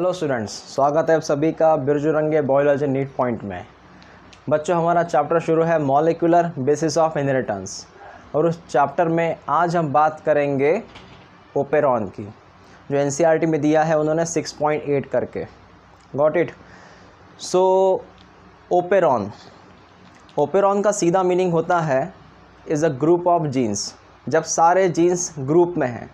Hello students, स्वागत है आप सभी का बिरजुरंगे बायोलॉजी नीट पॉइंट में। बच्चों, हमारा चैप्टर शुरू है मॉलिक्यूलर बेसिस ऑफ इनहेरिटेंस और उस चैप्टर में आज हम बात करेंगे ओपेरॉन की, जो एनसीईआरटी में दिया है उन्होंने 6.8 करके। Got it. सो ओपेरॉन का सीधा मीनिंग होता है is a group of genes. जब सारे जीन्स ग्रुप में हैं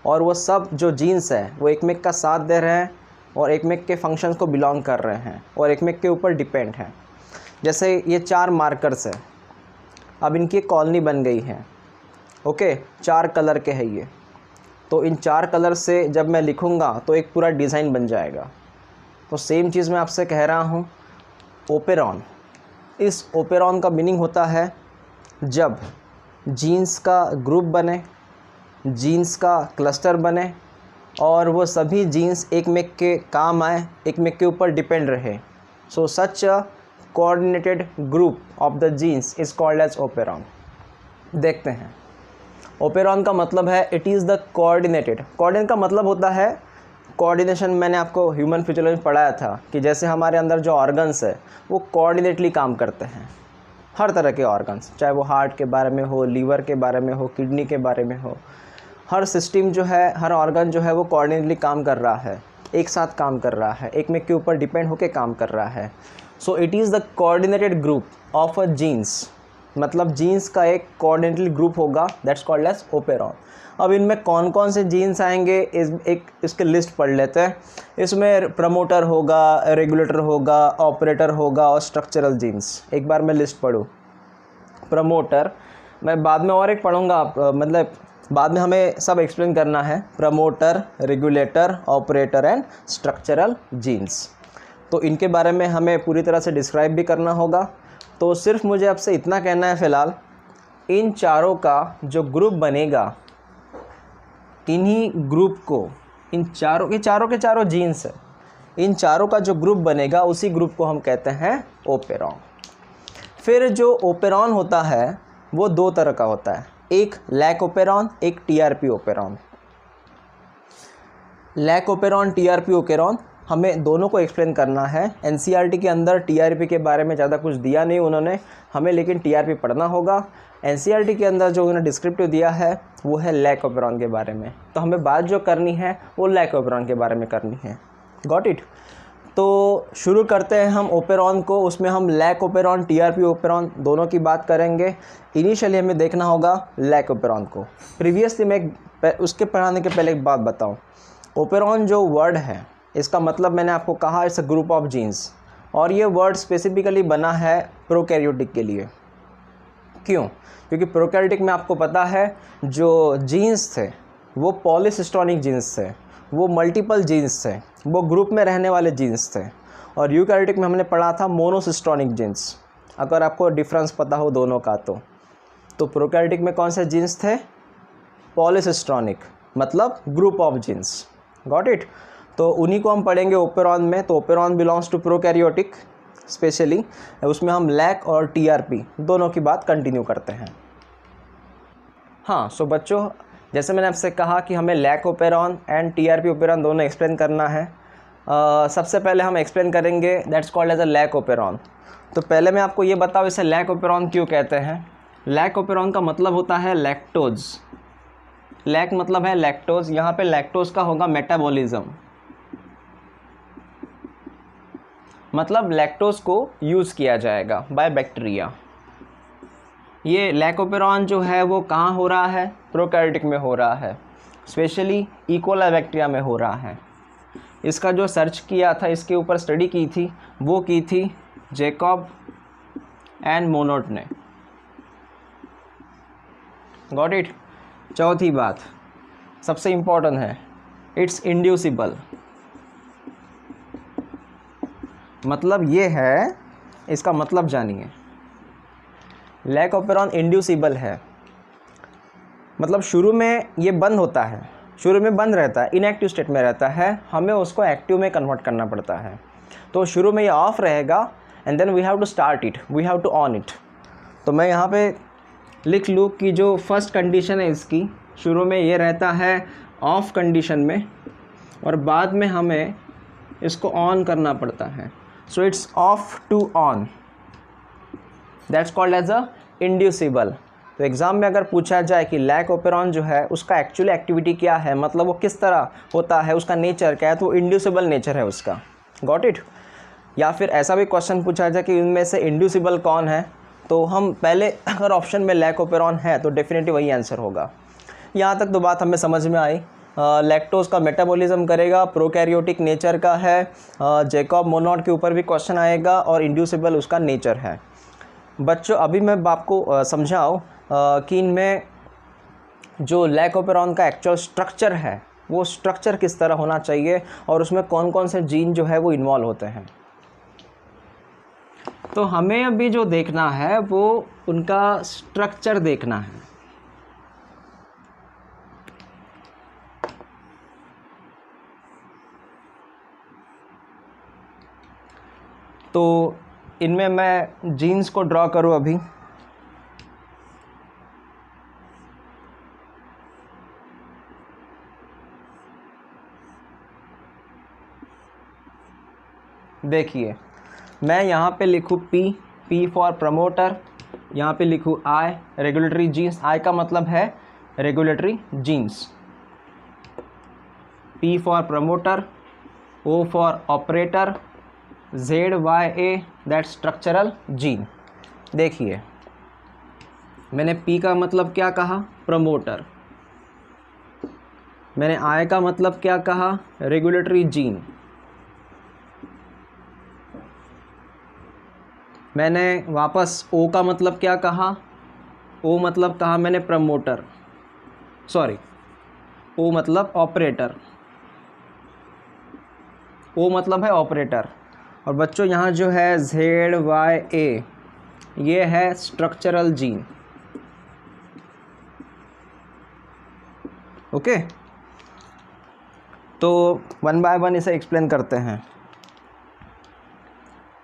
और वो सब जो जीन्स है वो एक मेक का साथ दे रहे हैं और एक मेक के फंक्शंस को बिलोंग कर रहे हैं और एक मेक के ऊपर डिपेंड हैं। जैसे ये 4 मार्कर्स है, अब इनकी एक कॉलोनी बन गई है। ओके, 4 कलर के है ये, तो इन 4 कलर से जब मैं लिखूँगा तो एक पूरा डिज़ाइन बन जाएगा। तो सेम चीज़ मैं आपसे कह रहा हूँ, ओपेरॉन। इस ओपेरॉन का मीनिंग होता है जब जीन्स का ग्रुप बने, जीन्स का क्लस्टर बने और वो सभी जीन्स एक मेक के काम आए, एक मेक के ऊपर डिपेंड रहे। So such a coordinated group of the genes is called as operon. देखते हैं, ओपेरॉन का मतलब है it is the coordinated. Coordinate का मतलब होता है कोऑर्डिनेशन। मैंने आपको ह्यूमन फिजियोलॉजी में पढ़ाया था कि जैसे हमारे अंदर जो ऑर्गन्स है वो कोऑर्डिनेटली काम करते हैं। हर तरह के ऑर्गन्स, चाहे वो हार्ट के बारे में हो, लीवर के बारे में हो, किडनी के बारे में हो, हर सिस्टम जो है, हर ऑर्गन जो है वो कोऑर्डिनेटली काम कर रहा है, एक साथ काम कर रहा है, एक में के ऊपर डिपेंड होकर काम कर रहा है। So it is the coordinated group of a genes. मतलब जीन्स का एक कोऑर्डिनेटली ग्रुप होगा, दैट्स कॉल्ड एज ओपेरॉन। अब इनमें कौन कौन से जीन्स आएंगे इसके लिस्ट पढ़ लेते हैं। इसमें प्रमोटर होगा, रेगुलेटर होगा, ऑपरेटर होगा और स्ट्रक्चरल जीन्स। एक बार मैं लिस्ट पढ़ूँ। प्रमोटर, मैं बाद में और एक पढ़ूँगा, मतलब बाद में हमें सब एक्सप्लेन करना है। Promoter, regulator, operator and structural genes, तो इनके बारे में हमें पूरी तरह से डिस्क्राइब भी करना होगा। तो सिर्फ मुझे आपसे इतना कहना है फ़िलहाल, इन चारों का जो ग्रुप बनेगा, इन्हीं ग्रुप को, इन चारों के चारों जीन्स है, इन चारों का जो ग्रुप बनेगा उसी ग्रुप को हम कहते हैं ओपेरॉन। फिर जो ओपेरॉन होता है वो 2 तरह का होता है, एक लैक ओपेरॉन, एक TRP operon. Lac operon, TRP operon, हमें दोनों को एक्सप्लेन करना है। एनसीईआरटी के अंदर टीआरपी के बारे में ज़्यादा कुछ दिया नहीं उन्होंने हमें, लेकिन टीआरपी पढ़ना होगा। एनसीईआरटी के अंदर जो उन्होंने डिस्क्रिप्टिव दिया है वो है लैक ओपेरॉन के बारे में, तो हमें बात जो करनी है वो लैक ओपेरॉन के बारे में करनी है। Got it. तो शुरू करते हैं हम ओपेरॉन को। उसमें हम लैक ओपेरॉन, टीआरपी ओपेरॉन दोनों की बात करेंगे। इनिशियली हमें देखना होगा लैक ओपेरॉन को। प्रीवियसली मैं उसके पढ़ाने के पहले एक बात बताऊं। ओपेरॉन जो वर्ड है, इसका मतलब मैंने आपको कहा it's a group of genes, और ये वर्ड स्पेसिफिकली बना है प्रोकैरियोटिक के लिए। क्यों? क्योंकि प्रोकैरियोटिक में आपको पता है जो जीन्स थे वो पॉलीसिस्टोनिक जीन्स थे, वो मल्टीपल जीन्स थे, वो ग्रुप में रहने वाले जीन्स थे। और यूकैरियोटिक में हमने पढ़ा था मोनोसिस्टोनिक जीन्स। अगर आपको डिफरेंस पता हो दोनों का तो प्रोकैरियोटिक में कौन से जीन्स थे? पॉलीसिस्टोनिक, मतलब group of genes. Got it. तो उन्हीं को हम पढ़ेंगे ओपेरॉन में। तो operon belongs to prokaryotic specially. उसमें हम लैक और टीआरपी दोनों की बात कंटिन्यू करते हैं। हाँ, सो बच्चों, जैसे मैंने आपसे कहा कि हमें lac operon and TRP operon दोनों एक्सप्लेन करना है। सबसे पहले हम एक्सप्लेन करेंगे that's called as a lac operon. तो पहले मैं आपको ये बताऊँ इसे लैक ओपेरॉन क्यों कहते हैं। लैक ओपेरॉन का मतलब होता है लैक्टोज। लैक मतलब है लैक्टोज। यहाँ पे लैक्टोज का होगा मेटाबॉलिज्म, मतलब लैक्टोज को यूज़ किया जाएगा बाय बैक्टीरिया। ये लैक ओपेरॉन जो है वो कहाँ हो रहा है? प्रोकैरियोटिक में हो रहा है, स्पेशली इकोलाई बैक्टीरिया में हो रहा है। इसका जो सर्च किया था, इसके ऊपर स्टडी की थी, वो की थी जैकब एंड मोनोट ने। Got it. चौथी बात सबसे इम्पॉर्टेंट है, इट्स इंड्यूसिबल। मतलब ये है, इसका मतलब जानिए। लैक ओपेरॉन इंड्यूसिबल है, मतलब शुरू में ये बंद होता है, शुरू में बंद रहता है, इनएक्टिव स्टेट में रहता है, हमें उसको एक्टिव में कन्वर्ट करना पड़ता है। तो शुरू में ये ऑफ रहेगा and then we have to start it, we have to on it. तो मैं यहाँ पे लिख लूँ कि जो फर्स्ट कंडीशन है इसकी, शुरू में ये रहता है ऑफ कंडीशन में और बाद में हमें इसको ऑन करना पड़ता है। So it's off to on, that's called as a inducible. तो एग्ज़ाम में अगर पूछा जाए कि लैक ओपेरॉन जो है उसका एक्चुअली एक्टिविटी क्या है, मतलब वो किस तरह होता है, उसका नेचर क्या है, तो वो इंड्यूसिबल नेचर है उसका। Got it. या फिर ऐसा भी क्वेश्चन पूछा जाए कि इनमें से इंड्यूसिबल कौन है, तो हम पहले अगर ऑप्शन में लैक ओपेरॉन है तो डेफिनेटली वही आंसर होगा। यहाँ तक तो बात हमें समझ में आई। लैक्टोज का मेटाबॉलिज्म करेगा, प्रोकैरियोटिक नेचर का है, जैकब मोनोड के ऊपर भी क्वेश्चन आएगा, और इंड्यूसिबल उसका नेचर है। बच्चों अभी मैं आपको समझाऊँ कि इनमें जो लैक ओपेरॉन का एक्चुअल स्ट्रक्चर है वो स्ट्रक्चर किस तरह होना चाहिए और उसमें कौन कौन से जीन जो है वो इन्वॉल्व होते हैं। तो हमें अभी जो देखना है वो उनका स्ट्रक्चर देखना है। तो इनमें मैं जीन्स को ड्रॉ करूँ अभी। देखिए मैं यहाँ पे लिखूँ पी फॉर प्रमोटर, यहाँ पे लिखूँ आई रेगुलेटरी जीन्स। आई का मतलब है regulatory genes. P for promoter, O for operator, ZYA that structural gene. देखिए मैंने पी का मतलब क्या कहा, प्रमोटर। मैंने आई का मतलब क्या कहा, रेगुलेटरी जीन। मैंने वापस ओ का मतलब क्या कहा, ओ मतलब कहा मैंने प्रमोटर, सॉरी ओ मतलब ऑपरेटर, ओ मतलब है ऑपरेटर। और बच्चों यहाँ जो है ZYA ये है स्ट्रक्चरल जीन। ओके, तो वन बाय वन इसे एक्सप्लेन करते हैं।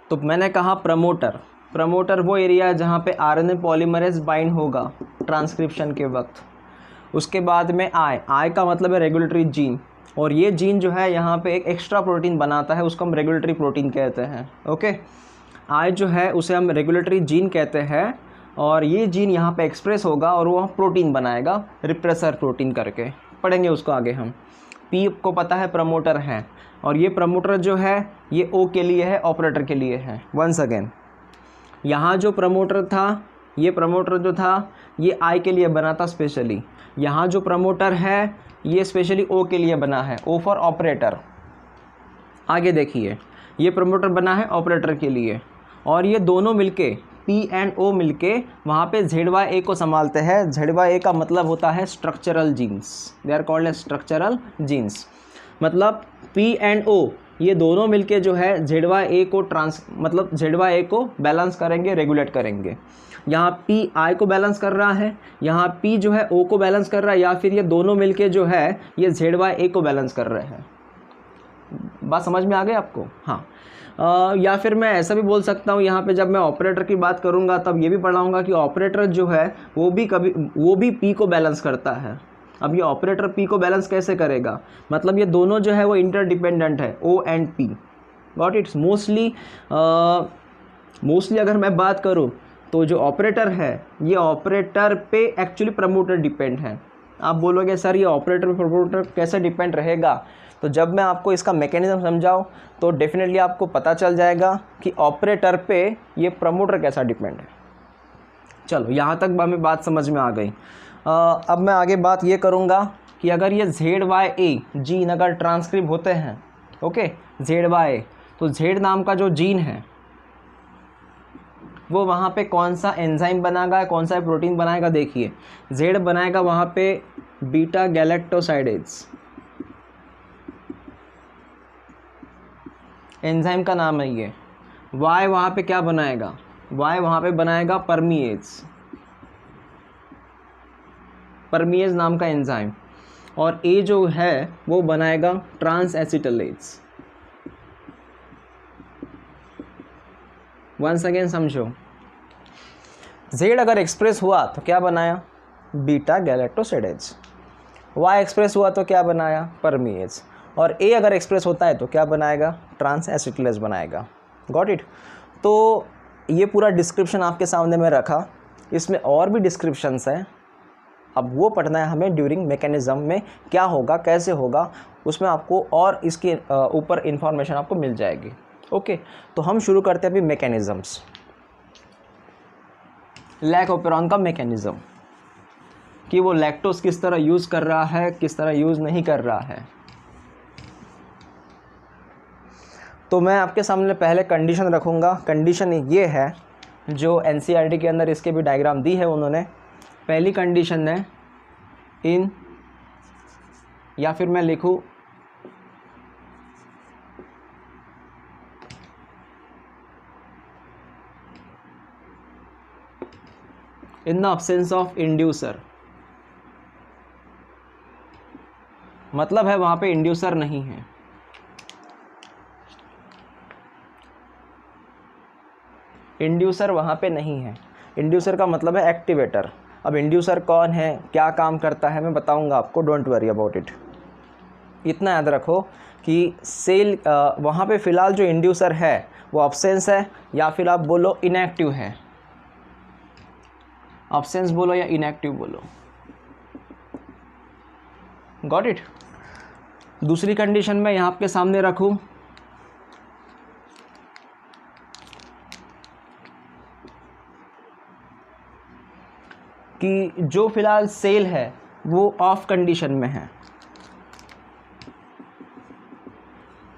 तो मैंने कहा प्रमोटर, प्रमोटर वो एरिया है जहाँ पे RNA पॉलीमरेज बाइंड होगा ट्रांसक्रिप्शन के वक्त। उसके बाद में आई का मतलब है रेगुलेटरी जीन, और ये जीन जो है यहाँ पे एक एक्स्ट्रा प्रोटीन बनाता है, उसको हम रेगुलेटरी प्रोटीन कहते हैं। ओके, आई जो है उसे हम रेगुलेटरी जीन कहते हैं, और ये जीन यहाँ पे एक्सप्रेस होगा और वो प्रोटीन बनाएगा रिप्रेसर प्रोटीन करके, पढ़ेंगे उसको आगे हम। पी को पता है प्रमोटर है, और ये प्रमोटर जो है ये ओ के लिए है, ऑपरेटर के लिए है। वंस अगेन यहाँ जो प्रमोटर था, ये प्रमोटर जो था ये आई के लिए बना था स्पेशली। यहाँ जो प्रमोटर है ये स्पेशली ओ के लिए बना है, ओ फॉर ऑपरेटर। आगे देखिए ये प्रमोटर बना है ऑपरेटर के लिए, और ये दोनों मिलके पी एंड ओ मिलके वहाँ पे ZYA को संभालते हैं। ZYA का मतलब होता है structural genes, they are called as structural genes. मतलब पी एंड ओ ये दोनों मिलके जो है ZYA को ZYA को बैलेंस करेंगे, रेगुलेट करेंगे। यहाँ पी आई को बैलेंस कर रहा है, यहाँ पी जो है ओ को बैलेंस कर रहा है, या फिर ये दोनों मिलके जो है ये ZYA को बैलेंस कर रहे हैं। बात समझ में आ गई आपको? हाँ। या फिर मैं ऐसा भी बोल सकता हूँ, यहाँ पे जब मैं ऑपरेटर की बात करूँगा तब ये भी पढ़ाऊँगा कि ऑपरेटर जो है वो भी पी को बैलेंस करता है। अब ये ऑपरेटर पी को बैलेंस कैसे करेगा, मतलब ये दोनों जो है वो इंटरडिपेंडेंट है, O and P. Got it's. Mostly अगर मैं बात करूँ तो जो ऑपरेटर है ये ऑपरेटर पे एक्चुअली प्रमोटर डिपेंड है। आप बोलोगे सर ये ऑपरेटर पे प्रमोटर कैसे डिपेंड रहेगा, तो जब मैं आपको इसका मैकेनिज्म समझाऊँ तो डेफिनेटली आपको पता चल जाएगा कि ऑपरेटर पे ये प्रमोटर कैसा डिपेंड है। चलो यहाँ तक हमें बात समझ में आ गई। अब मैं आगे बात ये करूँगा कि अगर ये ZYA जीन अगर ट्रांसक्रिप्ट होते हैं, ओके ZYA, तो Z नाम का जो जीन है वो वहाँ पे कौन सा एंजाइम बनाएगा, कौन सा प्रोटीन बनाएगा। देखिए Z बनाएगा वहाँ पे बीटा गैलेक्टोसाइडेज, एंजाइम का नाम है ये। Y वहाँ पे क्या बनाएगा, Y वहाँ पे बनाएगा परमीएज नाम का एंजाइम, और A जो है वो बनाएगा ट्रांस एसिटिलेज। वंस अगेन समझो, Z अगर एक्सप्रेस हुआ तो क्या बनाया, बीटा गैलेक्टोसाइडेज। Y एक्सप्रेस हुआ तो क्या बनाया, परमीएज। और ए अगर एक्सप्रेस होता है तो क्या बनाएगा, ट्रांस एसिटिलेज बनाएगा। Got it. तो ये पूरा डिस्क्रिप्शन आपके सामने में रखा, इसमें और भी डिस्क्रिप्शंस हैं, अब वो पढ़ना है हमें ड्यूरिंग मैकेनिज़्म में क्या होगा कैसे होगा, उसमें आपको और इसके ऊपर इंफॉर्मेशन आपको मिल जाएगी। ओके, तो हम शुरू करते हैं अभी मैकेनिज़म्स। लैक ओपेरॉन का मैकेनिज़्म कि वो लैक्टोज किस तरह यूज़ कर रहा है, किस तरह यूज़ नहीं कर रहा है। तो मैं आपके सामने पहले कंडीशन रखूँगा। कंडीशन ये है जो एनसीईआरटी के अंदर इसके भी डायग्राम दी है उन्होंने। पहली कंडीशन है इन, या फिर मैं लिखूँ in the absence of inducer, मतलब है वहाँ पे इंड्यूसर नहीं है। इंड्यूसर वहाँ पे नहीं है। इंड्यूसर का मतलब है एक्टिवेटर। अब इंड्यूसर कौन है, क्या काम करता है, मैं बताऊंगा आपको, डोंट वरी अबाउट इट। इतना याद रखो कि सेल वहाँ पे फ़िलहाल जो इंड्यूसर है वो अब्सेंस है, या फिर आप बोलो इनएक्टिव है। अब्सेंस बोलो या इनएक्टिव बोलो। Got it. दूसरी कंडीशन मैं यहाँ आपके सामने रखूँ कि जो फिलहाल सेल है वो ऑफ कंडीशन में है।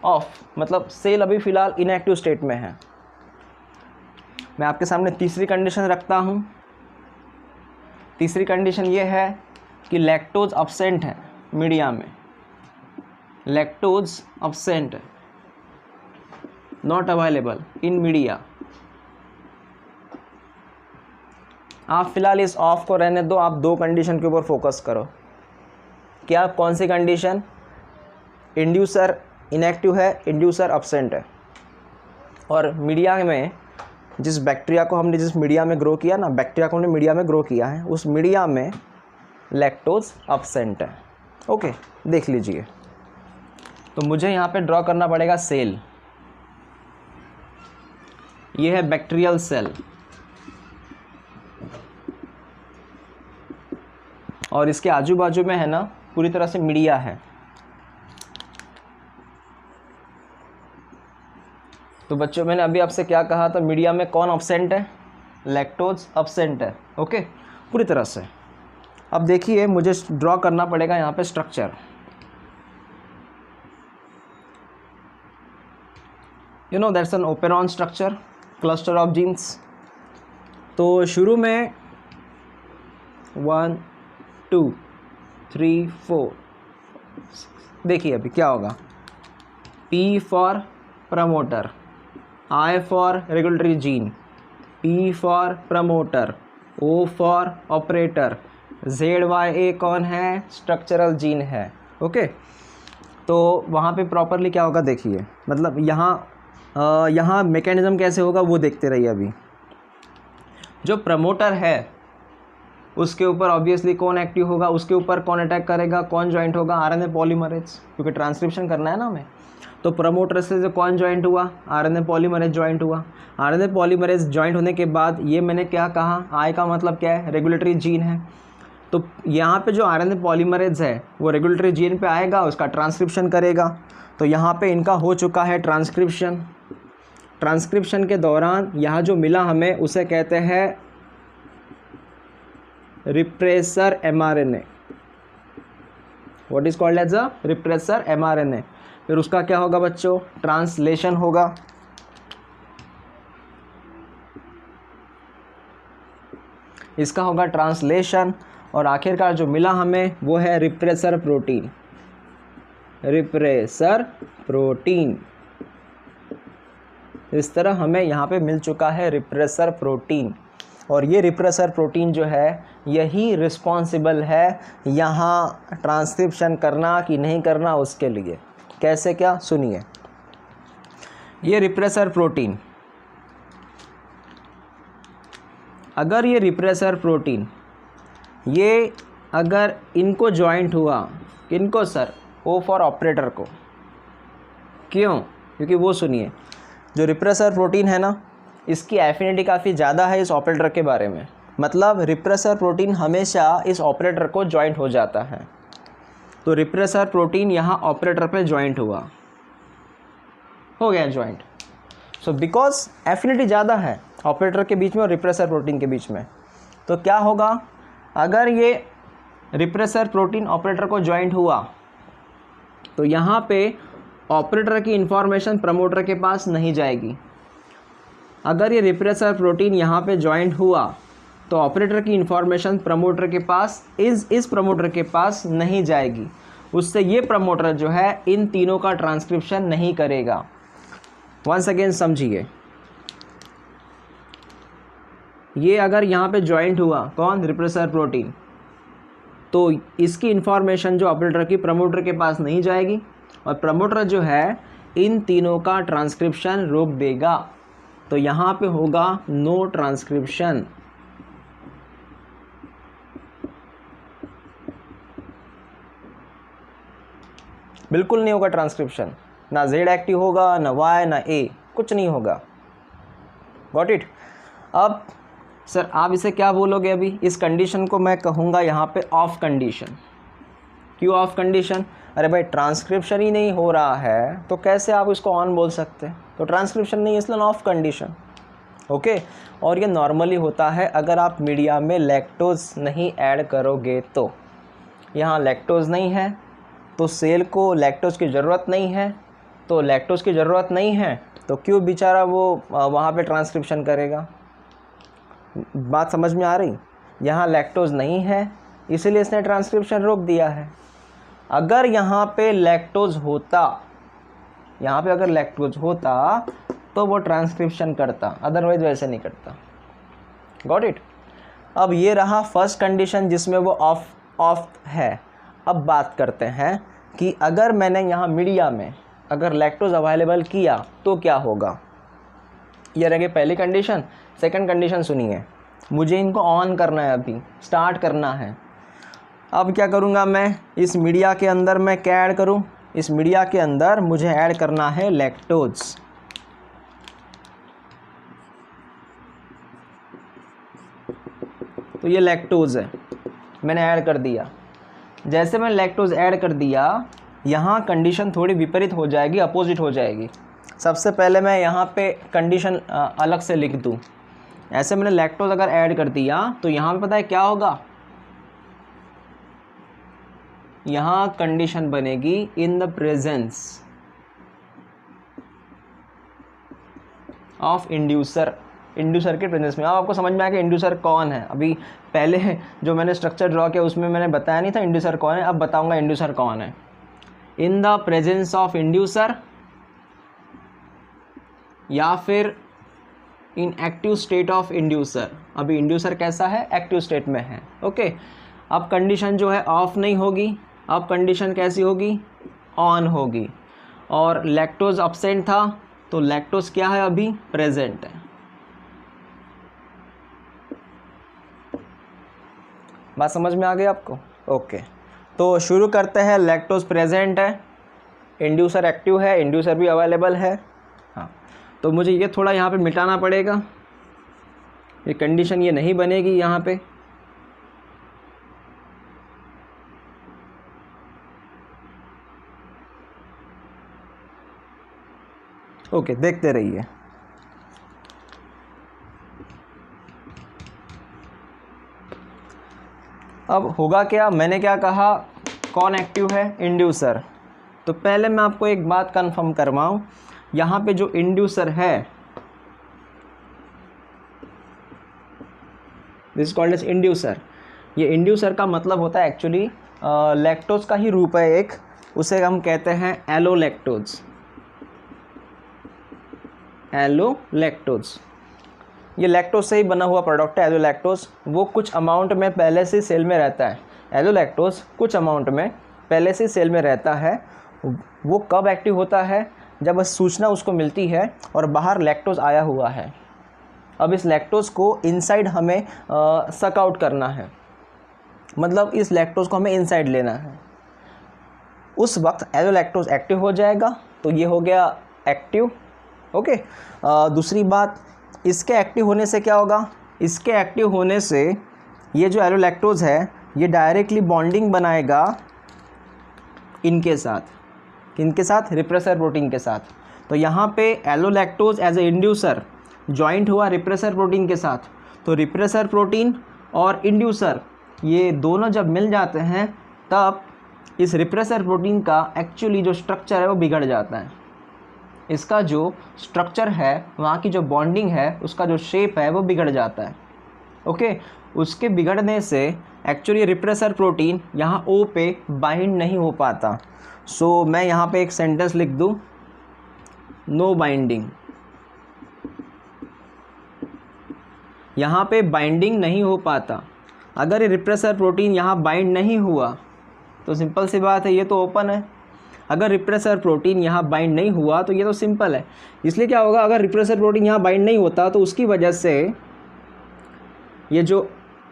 ऑफ मतलब सेल अभी फ़िलहाल इनएक्टिव स्टेट में है। मैं आपके सामने तीसरी कंडीशन रखता हूँ। तीसरी कंडीशन ये है कि लैक्टोज अब्सेंट है मीडिया में। Lactose absent, not available in media. आप फिलहाल इस ऑफ को रहने दो, आप दो कंडीशन के ऊपर फोकस करो। क्या, कौन सी कंडीशन? इंड्यूसर इनएक्टिव है, इंड्यूसर अब्सेंट है, और मीडिया में जिस बैक्टीरिया को हमने जिस मीडिया में ग्रो किया ना, बैक्टीरिया को हमने मीडिया में ग्रो किया है, उस मीडिया में लैक्टोज अब्सेंट है। ओके, देख लीजिए। तो मुझे यहाँ पे ड्रॉ करना पड़ेगा सेल। ये है बैक्टीरियल सेल, और इसके आजू बाजू में है ना पूरी तरह से मीडिया है। तो बच्चों, मैंने अभी आपसे क्या कहा था, मीडिया में कौन अब्सेंट है? लैक्टोज अब्सेंट है। ओके, पूरी तरह से। अब देखिए, मुझे ड्रॉ करना पड़ेगा यहाँ पे structure. You know that's an operon structure, cluster of genes. तो शुरू में 1 2 3 4, देखिए अभी क्या होगा। P for promoter, I for regulatory gene, P for promoter, O for operator, ZYA कौन है? स्ट्रक्चरल जीन है। ओके, तो वहाँ पे प्रॉपरली क्या होगा देखिए, मतलब यहाँ मैकेनिज़्म कैसे होगा वो देखते रहिए। अभी जो प्रमोटर है उसके ऊपर ऑब्वियसली कौन एक्टिव होगा, उसके ऊपर कौन अटैक करेगा, कौन ज्वाइंट होगा? आरएनए पॉलीमरेज, क्योंकि ट्रांसक्रिप्शन करना है ना हमें। तो प्रमोटर से जो कौन ज्वाइंट हुआ? आरएनए पॉलीमरेज ज्वाइंट हुआ। आरएनए पॉलीमरेज ज्वाइंट होने के बाद ये मैंने क्या कहा, आई का मतलब क्या है? रेगुलेटरी जीन है। तो यहाँ पे जो आरएनए पॉलीमरेज है वो रेगुलेटरी जीन पे आएगा, उसका ट्रांसक्रिप्शन करेगा। तो यहाँ पे इनका हो चुका है ट्रांसक्रिप्शन। ट्रांसक्रिप्शन के दौरान यहाँ जो मिला हमें उसे कहते हैं repressor mRNA। What is called as a repressor mRNA। फिर उसका क्या होगा बच्चों? ट्रांसलेशन होगा। इसका होगा ट्रांसलेशन, और आखिरकार जो मिला हमें वो है रिप्रेसर प्रोटीन। रिप्रेसर प्रोटीन, इस तरह हमें यहाँ पे मिल चुका है रिप्रेसर प्रोटीन। और ये रिप्रेसर प्रोटीन जो है यही रिस्पॉन्सिबल है यहाँ ट्रांसक्रिप्शन करना कि नहीं करना उसके लिए। कैसे क्या? सुनिए। ये रिप्रेसर प्रोटीन, अगर ये रिप्रेसर प्रोटीन ये अगर इनको ज्वाइंट हुआ, किनको सर? ओ फॉर ऑपरेटर को। क्यों? क्योंकि वो सुनिए, जो रिप्रेसर प्रोटीन है ना, इसकी एफिनिटी काफ़ी ज़्यादा है इस ऑपरेटर के बारे में। मतलब रिप्रेसर प्रोटीन हमेशा इस ऑपरेटर को जॉइंट हो जाता है। तो रिप्रेसर प्रोटीन यहाँ ऑपरेटर पे जॉइंट हुआ, हो गया जॉइंट। सो बिकॉज एफिनिटी ज़्यादा है ऑपरेटर के बीच में और रिप्रेसर प्रोटीन के बीच में, तो क्या होगा, अगर ये रिप्रेसर प्रोटीन ऑपरेटर को जॉइंट हुआ तो यहाँ पे ऑपरेटर की इंफॉर्मेशन प्रमोटर के पास नहीं जाएगी। अगर ये रिप्रेसर प्रोटीन यहाँ पे जॉइंट हुआ तो ऑपरेटर की इंफॉर्मेशन प्रमोटर के पास इस प्रमोटर के पास नहीं जाएगी। उससे ये प्रमोटर जो है इन तीनों का ट्रांसक्रिप्शन नहीं करेगा। वंस अगेन समझिए, ये अगर यहाँ पे जॉइंट हुआ, कौन, रिप्रेसर प्रोटीन, तो इसकी इंफॉर्मेशन जो ऑपरेटर की प्रमोटर के पास नहीं जाएगी और प्रमोटर जो है इन तीनों का ट्रांसक्रिप्शन रोक देगा। तो यहाँ पे होगा नो ट्रांसक्रिप्शन। बिल्कुल नहीं होगा ट्रांसक्रिप्शन, ना Z एक्टिव होगा, ना Y, ना A, कुछ नहीं होगा। Got it? अब सर आप इसे क्या बोलोगे? अभी इस कंडीशन को मैं कहूँगा यहाँ पे ऑफ कंडीशन। क्यों ऑफ कंडीशन? अरे भाई ट्रांसक्रिप्शन ही नहीं हो रहा है तो कैसे आप इसको ऑन बोल सकते हैं? तो ट्रांसक्रिप्शन नहीं, इसलिए ऑफ कंडीशन। ओके, और ये नॉर्मली होता है अगर आप मीडिया में लैक्टोज नहीं ऐड करोगे तो। यहाँ लैक्टोज नहीं है तो सेल को लैक्टोज की ज़रूरत नहीं है, तो लैक्टोज की ज़रूरत नहीं है तो क्यों बेचारा वो वहाँ पे ट्रांसक्रिप्शन करेगा? बात समझ में आ रही? यहाँ लैक्टोज नहीं है इसीलिए इसने ट्रांसक्रिप्शन रोक दिया है। अगर यहाँ पे लैक्टोज होता, यहाँ पे अगर लैक्टोज होता तो वो ट्रांसक्रिप्शन करता, अदरवाइज वैसे नहीं करता। Got it? अब ये रहा फर्स्ट कंडीशन जिसमें वो ऑफ है। अब बात करते हैं कि अगर मैंने यहाँ मीडिया में अगर लैक्टोज अवेलेबल किया तो क्या होगा। ये रह गई पहली कंडीशन। सेकंड कंडीशन सुनिए, मुझे इनको ऑन करना है, अभी स्टार्ट करना है। अब क्या करूँगा मैं, इस मीडिया के अंदर मैं क्या ऐड करूँ? इस मीडिया के अंदर मुझे ऐड करना है लैक्टोज। तो ये लैक्टोज है, मैंने ऐड कर दिया। जैसे मैं लैक्टोज ऐड कर दिया, यहाँ कंडीशन थोड़ी विपरीत हो जाएगी, अपोजिट हो जाएगी। सबसे पहले मैं यहाँ पे कंडीशन अलग से लिख दूँ। ऐसे मैंने लैक्टोज अगर ऐड कर दिया तो यहाँ पे पता है क्या होगा, यहाँ कंडीशन बनेगी in the presence of inducer. Inducer के प्रेजेंस में। अब आपको समझ में आया कि इंड्यूसर कौन है। अभी पहले जो मैंने स्ट्रक्चर ड्रॉ किया उसमें मैंने बताया नहीं था इंड्यूसर कौन है, अब बताऊंगा इंड्यूसर कौन है। In the presence of inducer या फिर इन एक्टिव स्टेट ऑफ इंड्यूसर। अभी इंड्यूसर कैसा है, एक्टिव स्टेट में है। ओके, अब कंडीशन जो है ऑफ नहीं होगी, अब कंडीशन कैसी होगी, ऑन होगी। और लैक्टोज अब्सेंट था तो लैक्टोज क्या है, अभी प्रेजेंट है। बात समझ में आ गई आपको? ओके, तो शुरू करते हैं। लैक्टोज प्रेजेंट है, इंड्यूसर एक्टिव है, इंड्यूसर भी अवेलेबल है। हाँ, तो मुझे ये थोड़ा यहाँ पे मिटाना पड़ेगा, ये कंडीशन ये नहीं बनेगी यहाँ पे। ओके, देखते रहिए। अब होगा क्या, मैंने क्या कहा, कौन एक्टिव है, इंड्यूसर। तो पहले मैं आपको एक बात कंफर्म करवाऊँ, यहाँ पे जो इंड्यूसर है दिस कॉल्ड एज इंड्यूसर। ये इंड्यूसर का मतलब होता है एक्चुअली लैक्टोज का ही रूप है एक, उसे हम कहते हैं एलोलैक्टोज। एलोलैक्टोज ये लैक्टोज से ही बना हुआ प्रोडक्ट है। एलोलैक्टोज वो कुछ अमाउंट में पहले से सेल में रहता है। एलोलैक्टोज कुछ अमाउंट में पहले से सेल में रहता है। वो कब एक्टिव होता है, जब सूचना उसको मिलती है और बाहर लैक्टोज आया हुआ है। अब इस लैक्टोज को इनसाइड हमें सक आउट करना है, मतलब इस लैक्टोज को हमें इनसाइड लेना है। उस वक्त एलोलैक्टोज एक्टिव हो जाएगा, तो ये हो गया एक्टिव। ओके, दूसरी बात, इसके एक्टिव होने से क्या होगा, इसके एक्टिव होने से ये जो एलोलैक्टोज है ये डायरेक्टली बॉन्डिंग बनाएगा इनके साथ, किनके साथ, रिप्रेसर प्रोटीन के साथ। तो यहाँ पे एलोलैक्टोज एज ए इंड्यूसर जॉइंट हुआ रिप्रेसर प्रोटीन के साथ, तो रिप्रेसर प्रोटीन और इंड्यूसर ये दोनों जब मिल जाते हैं तब इस रिप्रेसर प्रोटीन का एक्चुअली जो स्ट्रक्चर है वो बिगड़ जाता है। इसका जो स्ट्रक्चर है, वहाँ की जो बॉन्डिंग है, उसका जो शेप है वो बिगड़ जाता है। ओके, उसके बिगड़ने से एक्चुअली रिप्रेसर प्रोटीन यहाँ ओ पे बाइंड नहीं हो पाता। सो मैं यहाँ पे एक सेंटेंस लिख दूँ, नो बाइंडिंग। यहाँ पे बाइंडिंग नहीं हो पाता। अगर ये रिप्रेसर प्रोटीन यहाँ बाइंड नहीं हुआ तो सिंपल सी बात है, ये तो ओपन है। अगर रिप्रेसर प्रोटीन यहाँ बाइंड नहीं हुआ तो ये तो सिंपल है। इसलिए क्या होगा, अगर रिप्रेसर प्रोटीन यहाँ बाइंड नहीं होता तो उसकी वजह से ये जो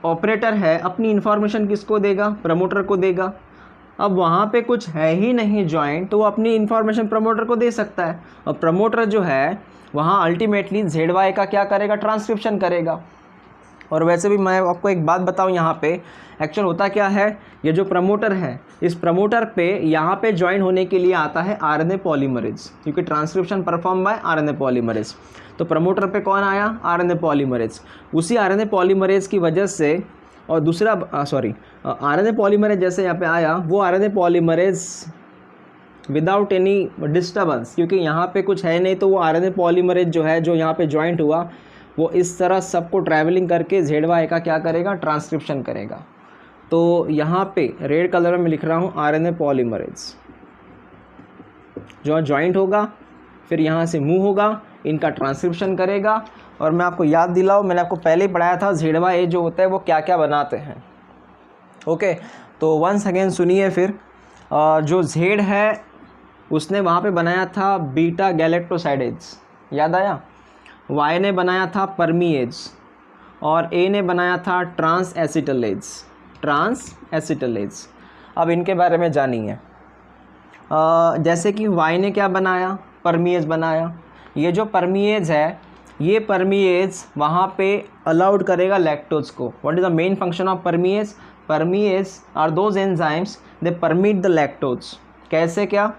ऑपरेटर है अपनी इन्फॉर्मेशन किसको देगा, प्रमोटर को देगा। अब वहाँ पे कुछ है ही नहीं जॉइंट, तो वो अपनी इन्फॉर्मेशन प्रमोटर को दे सकता है, और प्रमोटर जो है वहाँ अल्टीमेटली ZY का क्या करेगा, ट्रांसक्रिप्शन करेगा। और वैसे भी मैं आपको एक बात बताऊँ, यहाँ पे एक्चुअल होता क्या है, ये जो प्रमोटर है, इस प्रमोटर पे यहाँ पे ज्वाइन होने के लिए आता है RNA पॉलीमरेज, क्योंकि transcription perform by RNA polymerase. तो प्रमोटर पे कौन आया, RNA पॉलीमरेज। उसी RNA पॉलीमरेज की वजह से, और दूसरा RNA पॉलीमरेज जैसे यहाँ पे आया, वो RNA polymerase without any disturbance, क्योंकि यहाँ पे कुछ है नहीं, तो वो RNA पॉलीमरेज जो है, जो यहाँ पे ज्वाइंट हुआ, वो इस तरह सबको ट्रैवलिंग करके ZY का क्या करेगा, ट्रांसक्रिप्शन करेगा। तो यहाँ पे रेड कलर में लिख रहा हूँ RNA पॉलीमरेज जो ज्वाइंट होगा, फिर यहाँ से मूव होगा, इनका ट्रांसक्रिप्शन करेगा। और मैं आपको याद दिलाऊँ, मैंने आपको पहले ही पढ़ाया था ZY जो होता है वो क्या क्या बनाते हैं। ओके, तो वंस अगेन सुनिए फिर। जो Z है उसने वहाँ पे बनाया था बीटा गैलेक्टोसाइडेज, याद आया। Y ने बनाया था परमीएज, और A ने बनाया था ट्रांस एसिटलेज। अब इनके बारे में जानिए। जैसे कि Y ने क्या बनाया, परमीएज बनाया। ये जो परमीएज है, ये परमीएज वहाँ पे अलाउड करेगा लैक्टोज को। What is the main function of permease? Permease are those enzymes they permit the lactose. कैसे, क्या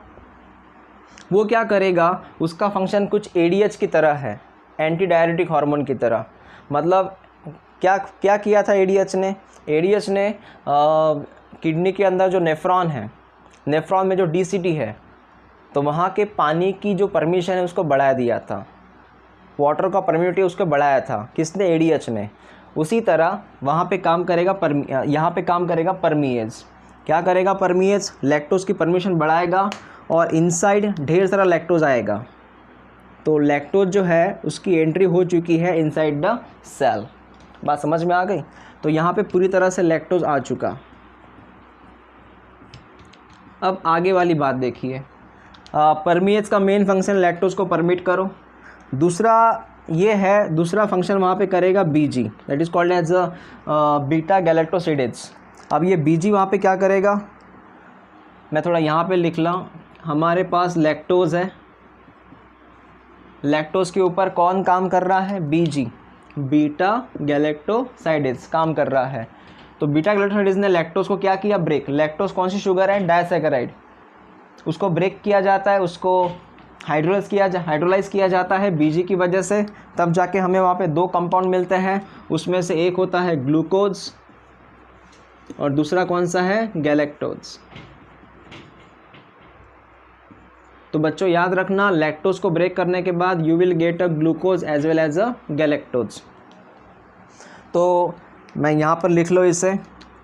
वो क्या करेगा, उसका फंक्शन कुछ ADH की तरह है, एंटी डायरेटिक हार्मोन की तरह। मतलब क्या क्या किया था ADH ने? ADH ने किडनी के अंदर जो नेफ्रॉन है, नेफ्रॉन में जो DCT है, तो वहाँ के पानी की जो परमिशन है उसको बढ़ा दिया था, वाटर का परमिटिविटी उसको बढ़ाया था। किसने? ADH ने। उसी तरह वहाँ पे काम करेगा यहाँ पे काम करेगा परमीएज। क्या करेगा परमीएज? लैक्टोज की परमिशन बढ़ाएगा और इनसाइड ढेर सारा लैक्टोज आएगा। तो लैक्टोज जो है उसकी एंट्री हो चुकी है इनसाइड द सेल। बात समझ में आ गई? तो यहाँ पे पूरी तरह से लैक्टोज आ चुका। अब आगे वाली बात देखिए। परमीएज का मेन फंक्शन लैक्टोज को परमिट करो। दूसरा ये है, दूसरा फंक्शन वहाँ पे करेगा BG, that is called as beta galactosidase. अब ये BG वहाँ पे क्या करेगा, मैं थोड़ा यहाँ पे लिख लूँ। हमारे पास लैक्टोज है, लैक्टोज के ऊपर कौन काम कर रहा है? BG, बीटा गैलेक्टोसाइडेज काम कर रहा है। तो बीटा गैलेक्टोसाइडेज ने लैक्टोज को क्या किया? ब्रेक। लैक्टोज कौन सी शुगर है? डायसैकेराइड। उसको ब्रेक किया जाता है, उसको हाइड्रोलाइज किया जाता है BG की वजह से, तब जाके हमें वहाँ पे दो कंपाउंड मिलते हैं। उसमें से एक होता है ग्लूकोज और दूसरा कौन सा है? गैलेक्टोज। तो बच्चों याद रखना, लैक्टोज को ब्रेक करने के बाद you will get a glucose as well as a galactose. तो मैं यहाँ पर लिख लो इसे।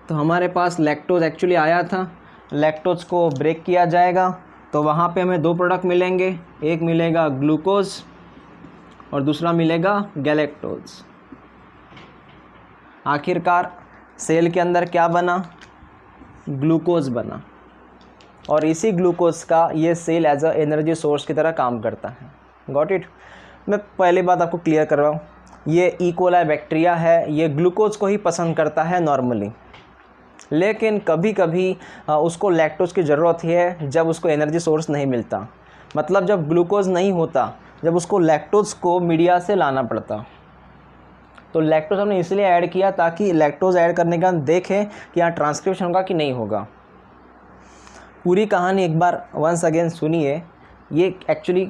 तो हमारे पास लैक्टोज एक्चुअली आया था, लैक्टोज को ब्रेक किया जाएगा, तो वहाँ पे हमें दो प्रोडक्ट मिलेंगे, एक मिलेगा ग्लूकोज और दूसरा मिलेगा गैलेक्टोज। आखिरकार सेल के अंदर क्या बना? ग्लूकोज बना, और इसी ग्लूकोज का ये cell as a energy source की तरह काम करता है। Got it? मैं पहली बात आपको क्लियर कर रहा हूँ, ये ई कोलाई बैक्टीरिया है, ये ग्लूकोज को ही पसंद करता है नॉर्मली। लेकिन कभी कभी उसको लैक्टोज की ज़रूरत है जब उसको एनर्जी सोर्स नहीं मिलता, मतलब जब ग्लूकोज नहीं होता, जब उसको लैक्टोज को मीडिया से लाना पड़ता। तो लैक्टोज हमने इसलिए ऐड किया ताकि लैक्टोज ऐड करने के बाद देखें कि यहाँ ट्रांसक्रिप्शन होगा कि नहीं होगा। पूरी कहानी एक बार वंस अगेन सुनिए, ये एक्चुअली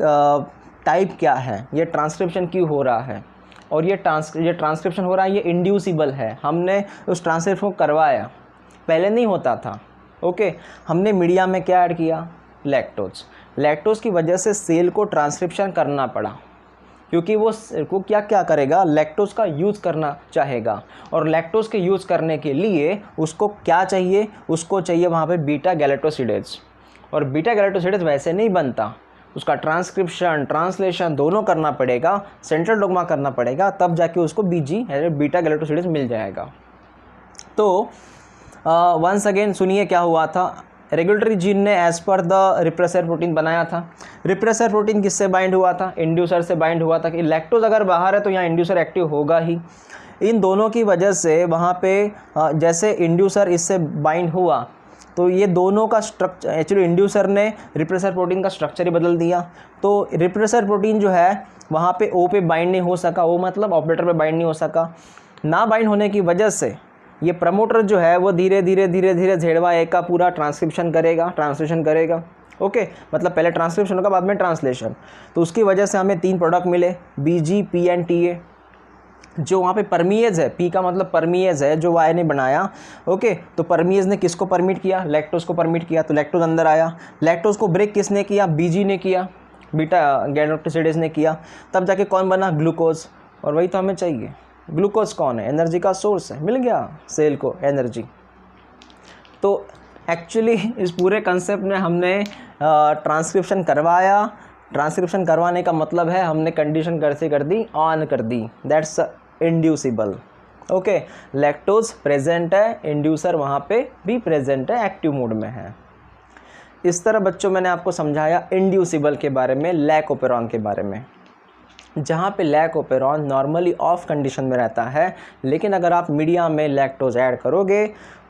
टाइप क्या है, ये ट्रांसक्रिप्शन क्यों हो रहा है, और ये ट्रांसक्रिप्शन हो रहा है, ये इंड्यूसिबल है। हमने उस ट्रांसक्रिप्शन को करवाया, पहले नहीं होता था। ओके, हमने मीडिया में क्या ऐड किया, लैक्टोज। लैक्टोज की वजह से सेल को ट्रांसक्रिप्शन करना पड़ा, क्योंकि वो क्या करेगा, लैक्टोज का यूज़ करना चाहेगा, और लैक्टोज के यूज़ करने के लिए उसको क्या चाहिए, उसको चाहिए वहाँ पे बीटा गैलेक्टोसिडेज। और बीटा गैलेक्टोसिडेज वैसे नहीं बनता, उसका ट्रांसक्रिप्शन ट्रांसलेशन दोनों करना पड़ेगा, सेंट्रल डोग्मा करना पड़ेगा, तब जाके उसको बीटा गैलेक्टोसिडेज मिल जाएगा। तो वंस अगेन सुनिए क्या हुआ था। रेगुलेटरी जीन ने as per the repressor protein बनाया था। रिप्रेसर प्रोटीन किससे बाइंड हुआ था, इंड्यूसर से बाइंड हुआ था कि लैक्टोज अगर बाहर है तो यहाँ इंड्यूसर एक्टिव होगा ही। इन दोनों की वजह से वहाँ पे जैसे इंड्यूसर इससे बाइंड हुआ तो ये दोनों का स्ट्रक्चर, एक्चुअली इंड्यूसर ने रिप्रेसर प्रोटीन का स्ट्रक्चर ही बदल दिया। तो रिप्रेसर प्रोटीन जो है वहाँ पे ओ पे बाइंड नहीं हो सका, ओ मतलब ऑपरेटर पे बाइंड नहीं हो सका। ना बाइंड होने की वजह से ये प्रमोटर जो है वो धीरे धीरे ZY का पूरा ट्रांसलेशन करेगा। ओके, मतलब पहले ट्रांसक्रिप्शन होगा, बाद में ट्रांसलेशन। तो उसकी वजह से हमें 3 प्रोडक्ट मिले, BG, P एंड TA, जो वहाँ पे परमिएज है। P का मतलब परमिएज है, जो Y ने बनाया। ओके, तो परमिएज ने किसको परमिट किया, लैक्टोज को परमिट किया, तो लैक्टोज अंदर आया। लैक्टोज को ब्रेक किसने किया, BG ने किया, बीटा गैलेक्टोसिडेज ने किया, तब जाके कौन बना, ग्लूकोज। और वही तो हमें चाहिए। ग्लूकोज कौन है, एनर्जी का सोर्स है, मिल गया सेल को एनर्जी। तो एक्चुअली इस पूरे कंसेप्ट में हमने ट्रांसक्रिप्शन करवाया। ट्रांसक्रिप्शन करवाने का मतलब है हमने कंडीशन कैसे कर दी, ऑन कर दी, that's inducible. Okay, lactose present है, इंड्यूसर वहाँ पे भी प्रेजेंट है, एक्टिव मोड में है। इस तरह बच्चों मैंने आपको समझाया इंड्यूसिबल के बारे में, लैक ओपेरॉन के बारे में। जहाँ पे lac operon normally of condition में रहता है, लेकिन अगर आप मीडिया में लैक्टोज ऐड करोगे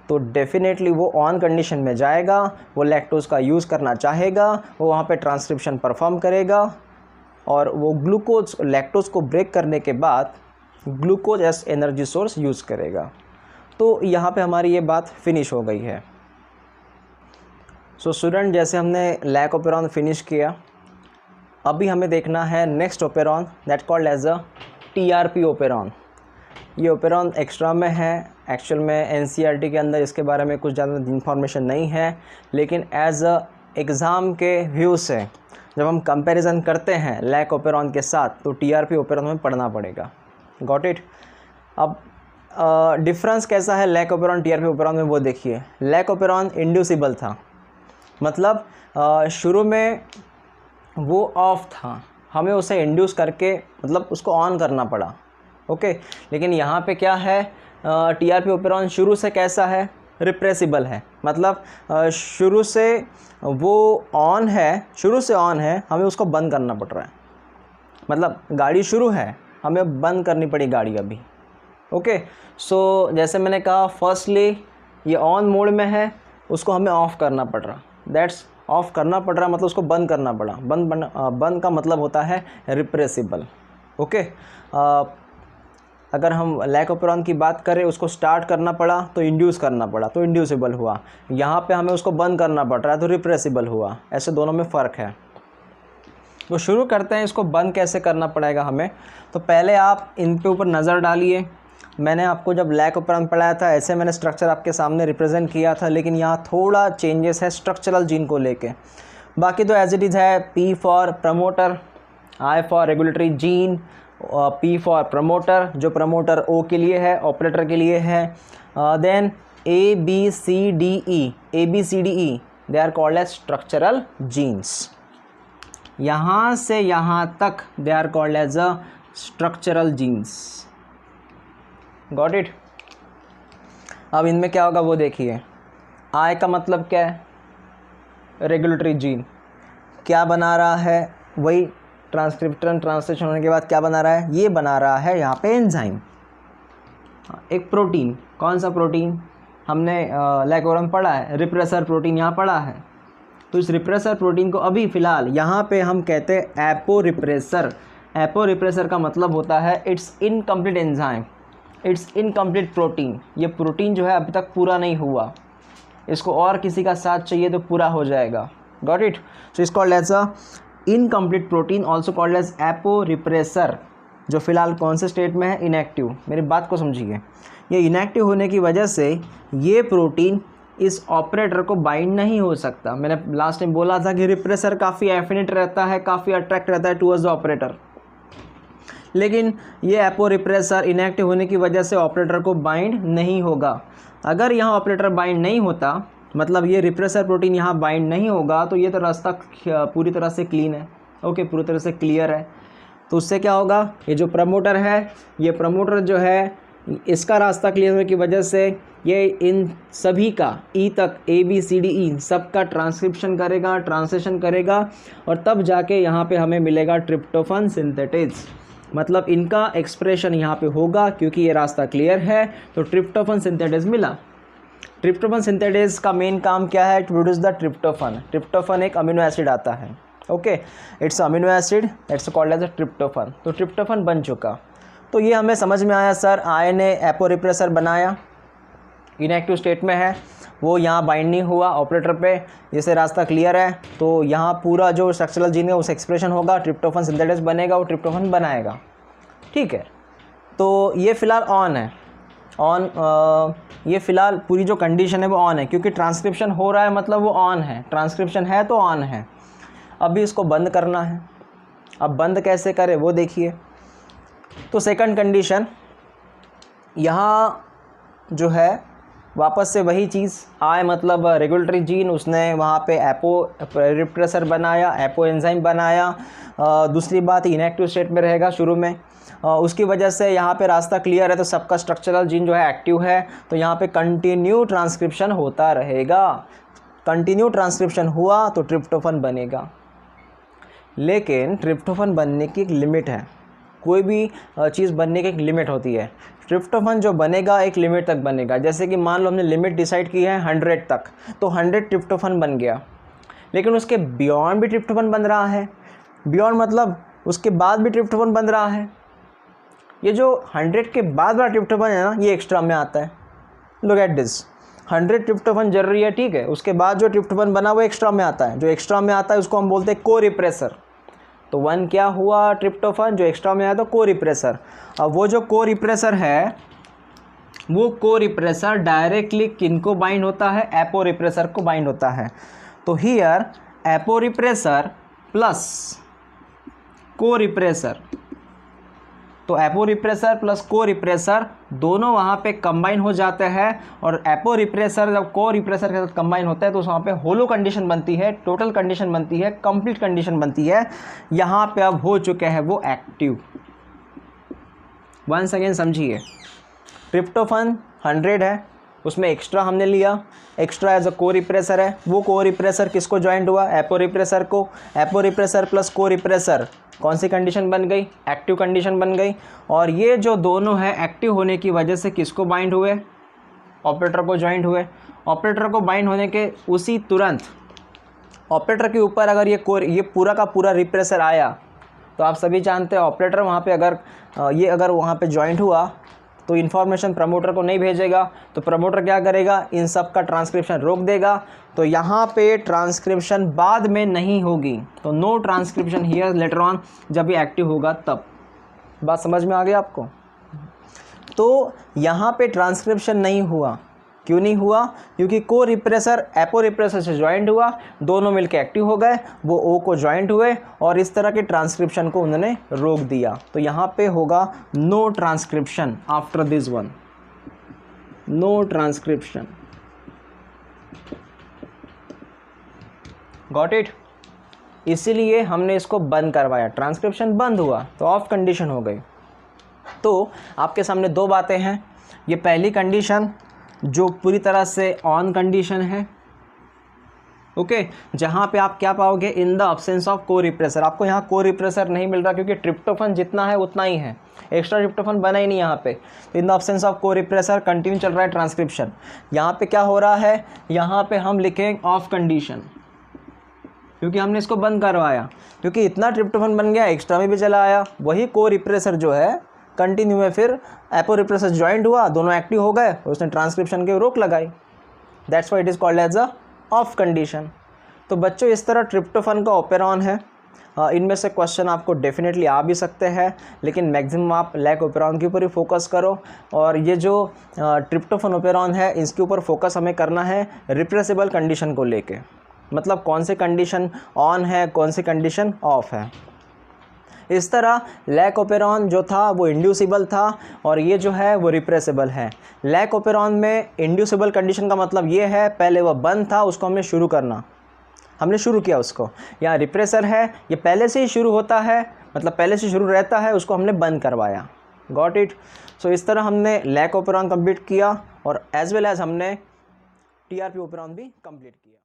तो डेफिनेटली वो ऑन कंडीशन में जाएगा, वो लैक्टोज का यूज़ करना चाहेगा, वो वहाँ पे ट्रांसक्रिप्शन परफॉर्म करेगा, और वो लैक्टोज को ब्रेक करने के बाद glucose as energy source use करेगा। तो यहाँ पे हमारी ये बात फिनिश हो गई है। सो स्टूडेंट, जैसे हमने लैक ओपेरॉन फिनिश किया, अभी हमें देखना है next operon, that called as a TRP operon. ये ओपेरॉन एक्स्ट्रा में है, एक्चुअल में NCERT के अंदर इसके बारे में कुछ ज़्यादा इन्फॉर्मेशन नहीं है, लेकिन एज अ एग्ज़ाम के व्यू से जब हम कंपैरिजन करते हैं लैक ओपेरॉन के साथ तो TRP ओपेरॉन में पढ़ना पड़ेगा। Got it. अब डिफरेंस कैसा है लैक ओपेरॉन TRP ओपेरॉन में, वो देखिए। लैक ओपेरॉन इंड्यूसिबल था, मतलब शुरू में वो ऑफ था, हमें उसे इंड्यूस करके मतलब उसको ऑन करना पड़ा। ओके, लेकिन यहाँ पे क्या है, TRP ओपेरॉन शुरू से कैसा है, रिप्रेसिबल है, मतलब शुरू से वो ऑन है, हमें उसको बंद करना पड़ रहा है। मतलब गाड़ी शुरू है, हमें बंद करनी पड़ी गाड़ी अभी। ओके, सो जैसे मैंने कहा, फर्स्टली ये ऑन मोड में है, उसको हमें ऑफ़ करना पड़ रहा, दैट्स ऑफ़ करना पड़ रहा, मतलब उसको बंद करना पड़ा। बंद का मतलब होता है रिप्रेसिबल। ओके, अगर हम लैक ओपेरॉन की बात करें, उसको स्टार्ट करना पड़ा तो इंड्यूस करना पड़ा, तो इंड्यूसिबल हुआ। यहाँ पे हमें उसको बंद करना पड़ रहा है तो रिप्रेसिबल हुआ। ऐसे दोनों में फ़र्क है। तो शुरू करते हैं, इसको बंद कैसे करना पड़ेगा हमें। तो पहले आप इन पे ऊपर नज़र डालिए। मैंने आपको जब लैक ओपेरॉन पढ़ाया था, ऐसे मैंने स्ट्रक्चर आपके सामने रिप्रेजेंट किया था, लेकिन यहाँ थोड़ा चेंजेस है स्ट्रक्चरल जीन को लेके। बाकी तो एज इट इज़ है, P for promoter, I for regulatory gene, P for promoter, जो प्रमोटर O के लिए है, ऑपरेटर के लिए है। Then ABCDE they are called as structural genes. यहाँ से यहाँ तक they are called as a structural genes. Got it. अब इनमें क्या होगा वो देखिए। I का मतलब क्या है, रेगुलेटरी जीन। क्या बना रहा है, वही ट्रांसलेशन होने के बाद क्या बना रहा है, ये बना रहा है यहाँ पे एंजाइम, एक प्रोटीन। कौन सा प्रोटीन, हमने लैकोरम पढ़ा है, रिप्रेसर प्रोटीन यहाँ पढ़ा है। तो इस रिप्रेसर प्रोटीन को अभी फ़िलहाल यहाँ पे हम कहते हैं एपो रिप्रेसर। एपो रिप्रेसर का मतलब होता है it's incomplete enzyme, it's incomplete protein. ये प्रोटीन जो है अभी तक पूरा नहीं हुआ, इसको और किसी का साथ चाहिए तो पूरा हो जाएगा। Got it? So it's called as a incomplete protein, also called as apo repressor, जो फिलहाल कौन से स्टेट में है? इनएक्टिव। मेरी बात को समझिए, ये इनएक्टिव होने की वजह से ये प्रोटीन इस ऑपरेटर को बाइंड नहीं हो सकता। मैंने लास्ट टाइम बोला था कि रिप्रेसर काफ़ी एफिनिट रहता है, काफ़ी अट्रैक्ट रहता है टुवर्ड्स द ऑपरेटर, लेकिन ये एपो रिप्रेसर इनएक्टिव होने की वजह से ऑपरेटर को बाइंड नहीं होगा। अगर यहाँ ऑपरेटर बाइंड नहीं होता, मतलब ये रिप्रेसर प्रोटीन यहाँ बाइंड नहीं होगा, तो ये तो रास्ता पूरी तरह से क्लीन है, ओके, पूरी तरह से क्लियर है। तो उससे क्या होगा? ये जो प्रमोटर है, ये प्रमोटर जो है, इसका रास्ता क्लियर होने की वजह से ये इन सभी का ई तक ABCDE सबका ट्रांसक्रिप्शन करेगा, ट्रांसलेशन करेगा, और तब जाके यहाँ पे हमें मिलेगा ट्रिप्टोफन सिंथेटेज। मतलब इनका एक्सप्रेशन यहाँ पे होगा, क्योंकि ये रास्ता क्लियर है, तो ट्रिप्टोफन सिंथेटेज मिला। ट्रिप्टोफन सिंथेटेज का मेन काम क्या है? To produce the tryptophan. Tryptophan एक अमीनो एसिड आता है, okay, it's amino acid, it's called as a tryptophan. तो ट्रिप्टोफन बन चुका। तो ये हमें समझ में आया सर, आय ने एपो रिप्रेसर बनाया, इनएक्टिव स्टेट में है, वो यहाँ बाइंड नहीं हुआ ऑपरेटर पे, जैसे रास्ता क्लियर है, तो यहाँ पूरा जो स्ट्रक्चरल जीन है उस एक्सप्रेशन होगा, ट्रिप्टोफन सिंथेटेज बनेगा, वो ट्रिप्टोफन बनाएगा। ठीक है, तो ये फ़िलहाल ऑन है, ये फ़िलहाल पूरी जो कंडीशन है वो ऑन है, क्योंकि ट्रांसक्रिप्शन हो रहा है, मतलब वो ऑन है, ट्रांसक्रिप्शन है तो ऑन है। अभी इसको बंद करना है। अब बंद कैसे करें वो देखिए। तो सेकंड कंडीशन, यहाँ जो है वापस से वही चीज़ आए, मतलब रेगुलेटरी जीन, उसने वहाँ पे एपो रिप्रेसर बनाया, एपो एंजाइम बनाया। दूसरी बात, इनएक्टिव स्टेट में रहेगा शुरू में, उसकी वजह से यहाँ पे रास्ता क्लियर है, तो सबका स्ट्रक्चरल जीन जो है एक्टिव है, तो यहाँ पे कंटिन्यू ट्रांसक्रिप्शन होता रहेगा। कंटिन्यू ट्रांसक्रिप्शन हुआ तो ट्रिप्टोफन बनेगा। लेकिन ट्रिप्टोफन बनने की एक लिमिट है, कोई भी चीज़ बनने की एक लिमिट होती है। ट्रिप्टोफन जो बनेगा एक लिमिट तक बनेगा। जैसे कि मान लो हमने लिमिट डिसाइड की है 100 तक, तो 100 ट्रिप्टोफन बन गया, लेकिन उसके बियॉन्ड भी ट्रिप्टोफन बन रहा है। बियॉन्ड मतलब उसके बाद भी ट्रिप्टोफन बन रहा है। ये जो 100 के बाद वाला ट्रिप्टोफन है ना, ये एक्स्ट्रा में आता है। लुक एट दिस, 100 ट्रिप्टोफन जरूरी है, ठीक है, उसके बाद जो ट्रिप्टोफन बना वो एक्स्ट्रा में आता है। जो एक्स्ट्रा में आता है उसको हम बोलते हैं को रिप्रेसर। तो 1 क्या हुआ? ट्रिप्टोफन। जो एक्स्ट्रा में आया तो को रिप्रेसर। अब वो जो को रिप्रेसर है, वो को रिप्रेसर डायरेक्टली किनको बाइंड होता है? एपो रिप्रेसर को बाइंड होता है। तो हियर एपो रिप्रेसर प्लस को रिप्रेसर, तो एपो रिप्रेसर प्लस को रिप्रेसर दोनों वहाँ पे कंबाइन हो जाते हैं, और एपो रिप्रेसर जब को रिप्रेसर के साथ कंबाइन होता है तो वहाँ पे होलो कंडीशन बनती है, टोटल कंडीशन बनती है, कंप्लीट कंडीशन बनती है। यहाँ पे अब हो चुके हैं वो एक्टिव। वंस अगेन समझिए, ट्रिप्टोफन 100 है, उसमें एक्स्ट्रा हमने लिया, एक्स्ट्रा एज अ को रिप्रेसर है। वो को रिप्रेसर किसको ज्वाइंट हुआ? एपो रिप्रेसर को। एपो रिप्रेसर प्लस को रिप्रेसर कौन सी कंडीशन बन गई? एक्टिव कंडीशन बन गई। और ये जो दोनों है एक्टिव होने की वजह से किसको बाइंड हुए? ऑपरेटर को ज्वाइंट हुए। ऑपरेटर को बाइंड होने के उसी तुरंत ऑपरेटर के ऊपर अगर ये पूरा का पूरा रिप्रेसर आया, तो आप सभी जानते हैं ऑपरेटर वहाँ पे अगर वहाँ पे ज्वाइंट हुआ तो इन्फॉर्मेशन प्रमोटर को नहीं भेजेगा, तो प्रमोटर क्या करेगा? इन सब का ट्रांसक्रिप्शन रोक देगा। तो यहाँ पे ट्रांसक्रिप्शन बाद में नहीं होगी, तो no transcription here later on, जब ये एक्टिव होगा तब। बात समझ में आ गई आपको? तो यहाँ पे ट्रांसक्रिप्शन नहीं हुआ। क्यों नहीं हुआ? क्योंकि को रिप्रेसर एपो रिप्रेसर से ज्वाइंट हुआ, दोनों मिलकर एक्टिव हो गए, वो ओ को ज्वाइंट हुए और इस तरह के ट्रांसक्रिप्शन को उन्होंने रोक दिया। तो यहाँ पे होगा no transcription after this one, no transcription. Got it? इसीलिए हमने इसको बंद करवाया, ट्रांसक्रिप्शन बंद हुआ तो ऑफ कंडीशन हो गई। तो आपके सामने दो बातें हैं। ये पहली कंडीशन जो पूरी तरह से ऑन कंडीशन है, ओके जहाँ पे आप क्या पाओगे, इन द अब्सेंस ऑफ को रिप्रेसर। आपको यहाँ को रिप्रेसर नहीं मिल रहा क्योंकि ट्रिप्टोफन जितना है उतना ही है, एक्स्ट्रा ट्रिप्टोफन बना ही नहीं यहाँ पे। तो इन द अब्सेंस ऑफ को रिप्रेसर कंटिन्यू चल रहा है ट्रांसक्रिप्शन। यहाँ पे क्या हो रहा है, यहाँ पे हम लिखेंगे ऑफ कंडीशन, क्योंकि हमने इसको बंद करवाया, क्योंकि इतना ट्रिप्टोफन बन गया, एक्स्ट्रा में भी चला आया। वही को रिप्रेसर जो है कंटिन्यू में फिर एपो रिप्रेसर ज्वाइंट हुआ, दोनों एक्टिव हो गए, उसने ट्रांसक्रिप्शन की रोक लगाई। That's why it is called as a off condition. तो बच्चों इस तरह ट्रिप्टोफन का ओपेरॉन है। इनमें से क्वेश्चन आपको डेफिनेटली आ भी सकते हैं, लेकिन मैक्सिमम आप लैक ओपेरॉन के ऊपर ही फोकस करो। और ये जो ट्रिप्टोफन ओपेरॉन है इसके ऊपर फोकस हमें करना है रिप्रेसिबल कंडीशन को लेके, मतलब कौन से कंडीशन ऑन है, कौन सी कंडीशन ऑफ है। इस तरह लैक ओपेरॉन जो था वो इंड्यूसिबल था और ये जो है वो रिप्रेसिबल है। लैक ओपेरॉन में इंड्यूसिबल कंडीशन का मतलब ये है पहले वह बंद था, उसको हमने शुरू करना, हमने शुरू किया उसको। यहाँ रिप्रेसर है, ये पहले से ही शुरू होता है, मतलब पहले से शुरू रहता है, उसको हमने बंद करवाया। Got it. सो इस तरह हमने लैक ओपेरॉन कंप्लीट किया और एज वेल एज हमने टीआरपी ओपेरॉन भी कंप्लीट किया।